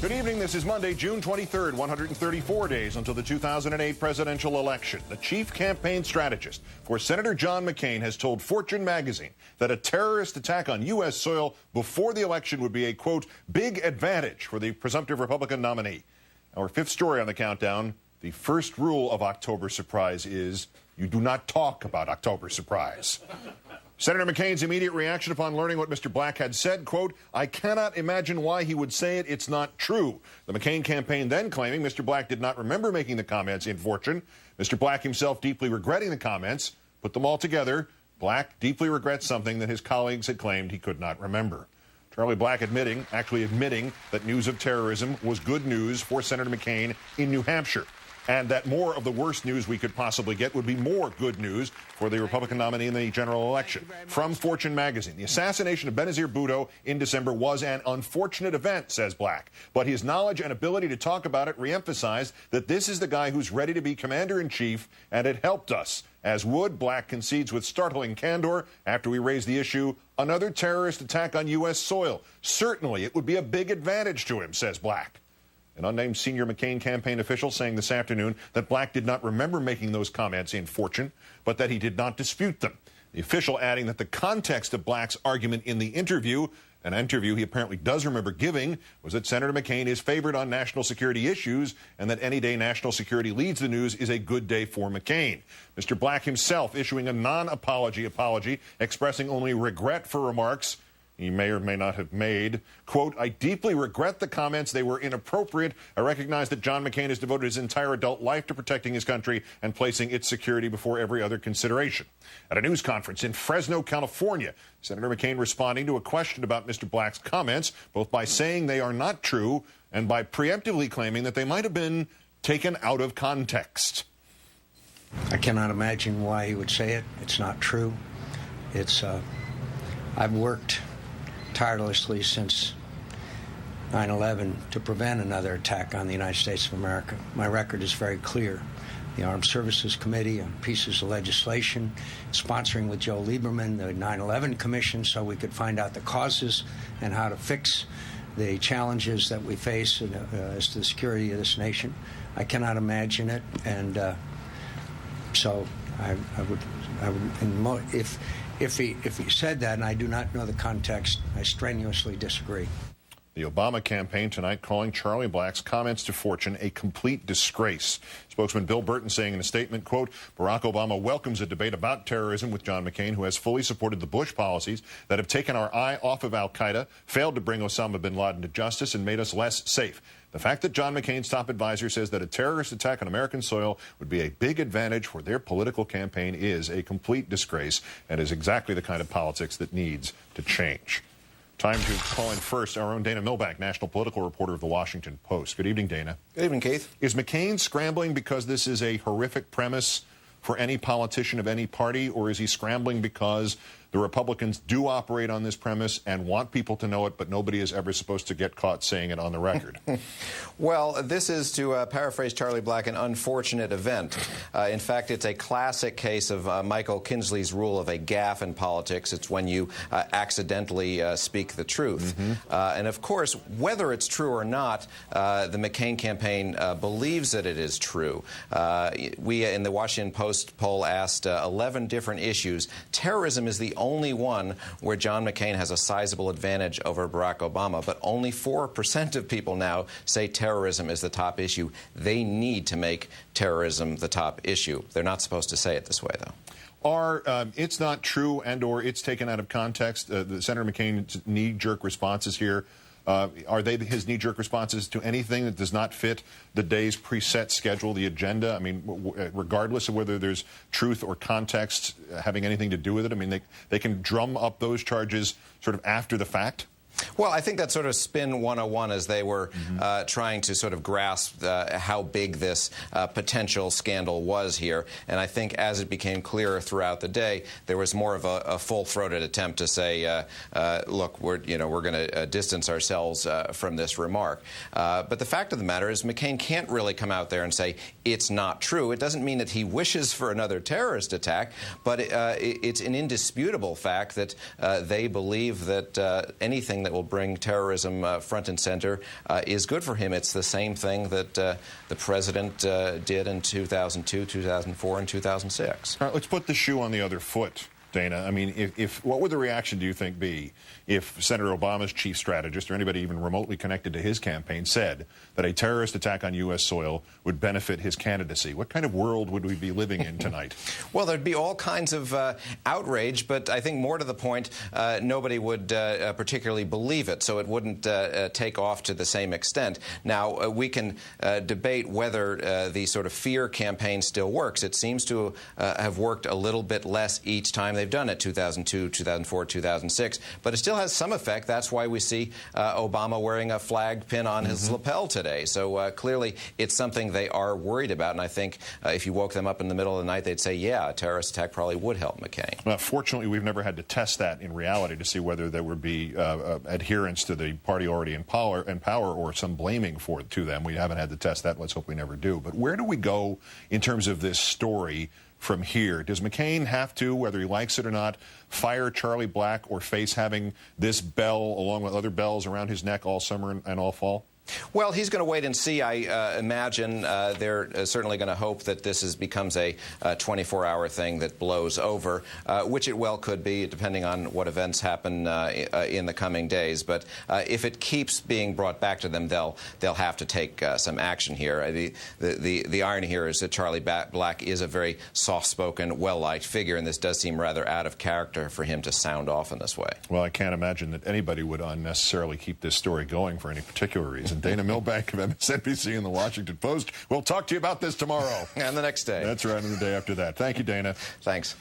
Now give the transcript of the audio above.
Good evening. This is Monday, June 23rd, 134 days until the 2008 presidential election. The chief campaign strategist for Senator John McCain has told Fortune magazine that a terrorist attack on U.S. soil before the election would be a, quote, big advantage for the presumptive Republican nominee. Our fifth story on the countdown, the first rule of October Surprise is you do not talk about October Surprise. Senator McCain's immediate reaction upon learning what Mr. Black had said, quote, I cannot imagine why he would say it. It's not true. The McCain campaign then claiming Mr. Black did not remember making the comments in Fortune. Mr. Black himself deeply regretting the comments. Put them all together. Black deeply regrets something that his colleagues had claimed he could not remember. Charlie Black actually admitting that news of terrorism was good news for Senator McCain in New Hampshire, and that more of the worst news we could possibly get would be more good news for the Republican nominee in the general election. From Fortune magazine, the assassination of Benazir Bhutto in December was an unfortunate event, says Black, but his knowledge and ability to talk about it reemphasized that this is the guy who's ready to be commander-in-chief, and it helped us. As Wood, Black concedes with startling candor after we raised the issue, another terrorist attack on U.S. soil. Certainly, it would be a big advantage to him, says Black. An unnamed senior McCain campaign official saying this afternoon that Black did not remember making those comments in Fortune, but that he did not dispute them. The official adding that the context of Black's argument in the interview, an interview he apparently does remember giving, was that Senator McCain is favored on national security issues and that any day national security leads the news is a good day for McCain. Mr. Black himself issuing a non-apology apology, expressing only regret for remarks he may or may not have made. Quote, I deeply regret the comments. They were inappropriate. I recognize that John McCain has devoted his entire adult life to protecting his country and placing its security before every other consideration. At a news conference in Fresno, California, Senator McCain responding to a question about Mr. Black's comments, both by saying they are not true and by preemptively claiming that they might have been taken out of context. I cannot imagine why he would say it. It's not true. I've worked tirelessly since 9/11 to prevent another attack on the United States of America. My record is very clear. The Armed Services Committee on pieces of legislation, sponsoring with Joe Lieberman the 9/11 Commission so we could find out the causes and how to fix the challenges that we face as to the security of this nation. I cannot imagine it, and so I would if he said that, and I do not know the context, I strenuously disagree. The Obama campaign tonight calling Charlie Black's comments to Fortune a complete disgrace. Spokesman Bill Burton saying in a statement, quote, Barack Obama welcomes a debate about terrorism with John McCain, who has fully supported the Bush policies that have taken our eye off of al-Qaeda, failed to bring Osama bin Laden to justice, and made us less safe. The fact that John McCain's top advisor says that a terrorist attack on American soil would be a big advantage for their political campaign is a complete disgrace and is exactly the kind of politics that needs to change. Time to call in first our own Dana Milbank, national political reporter of the Washington Post. Good evening, Dana. Good evening, Keith. Is McCain scrambling because this is a horrific premise for any politician of any party, or is he scrambling because the Republicans do operate on this premise and want people to know it, but nobody is ever supposed to get caught saying it on the record? Well, this is, to paraphrase Charlie Black, an unfortunate event. In fact, it's a classic case of Michael Kinsley's rule of a gaffe in politics. It's when you accidentally speak the truth. And of course, whether it's true or not, the McCain campaign believes that it is true. We, in the Washington Post poll, asked 11 different issues. Terrorism is the only one where John McCain has a sizable advantage over Barack Obama, but only 4% of people now say terrorism is the top issue. They need to make terrorism the top issue. They're not supposed to say it this way, though. It's not true and or it's taken out of context, the Senator McCain's knee-jerk responses here, are they his knee-jerk responses to anything that does not fit the day's preset schedule, the agenda? I mean, regardless of whether there's truth or context having anything to do with it, I mean, they can drum up those charges sort of after the fact? Well, I think that's sort of spin 101 as they were trying to sort of grasp how big this potential scandal was here. And I think as it became clearer throughout the day, there was more of a full-throated attempt to say, look, we're going to distance ourselves from this remark. But the fact of the matter is McCain can't really come out there and say it's not true. It doesn't mean that he wishes for another terrorist attack, but it's an indisputable fact that they believe that anything that will bring terrorism front and center is good for him. It's the same thing that the president did in 2002, 2004, and 2006. All right, let's put the shoe on the other foot, Dana. I mean, what would the reaction, do you think, be if Senator Obama's chief strategist or anybody even remotely connected to his campaign said that a terrorist attack on U.S. soil would benefit his candidacy? What kind of world would we be living in tonight? Well, there'd be all kinds of outrage, but I think more to the point, nobody would particularly believe it, so it wouldn't take off to the same extent. Now, we can debate whether the sort of fear campaign still works. It seems to have worked a little bit less each time they've done it, 2002, 2004, 2006, but it still has some effect. That's why we see Obama wearing a flag pin on his lapel today. So clearly it's something they are worried about, and I think if you woke them up in the middle of the night, they'd say, yeah, a terrorist attack probably would help McCain. Well, fortunately, we've never had to test that in reality to see whether there would be adherence to the party already in power or some blaming to them. We haven't had to test that. Let's hope we never do. But where do we go in terms of this story from here? Does McCain have to, whether he likes it or not, fire Charlie Black or face having this bell along with other bells around his neck all summer and all fall? Well, he's going to wait and see. I imagine they're certainly going to hope that this becomes a 24-hour thing that blows over, which it well could be, depending on what events happen in the coming days. But if it keeps being brought back to them, they'll have to take some action here. The irony here is that Charlie Black is a very soft-spoken, well-liked figure, and this does seem rather out of character for him to sound off in this way. Well, I can't imagine that anybody would unnecessarily keep this story going for any particular reason. Dana Milbank of MSNBC and the Washington Post. We'll talk to you about this tomorrow. And the next day. That's right, and the day after that. Thank you, Dana. Thanks.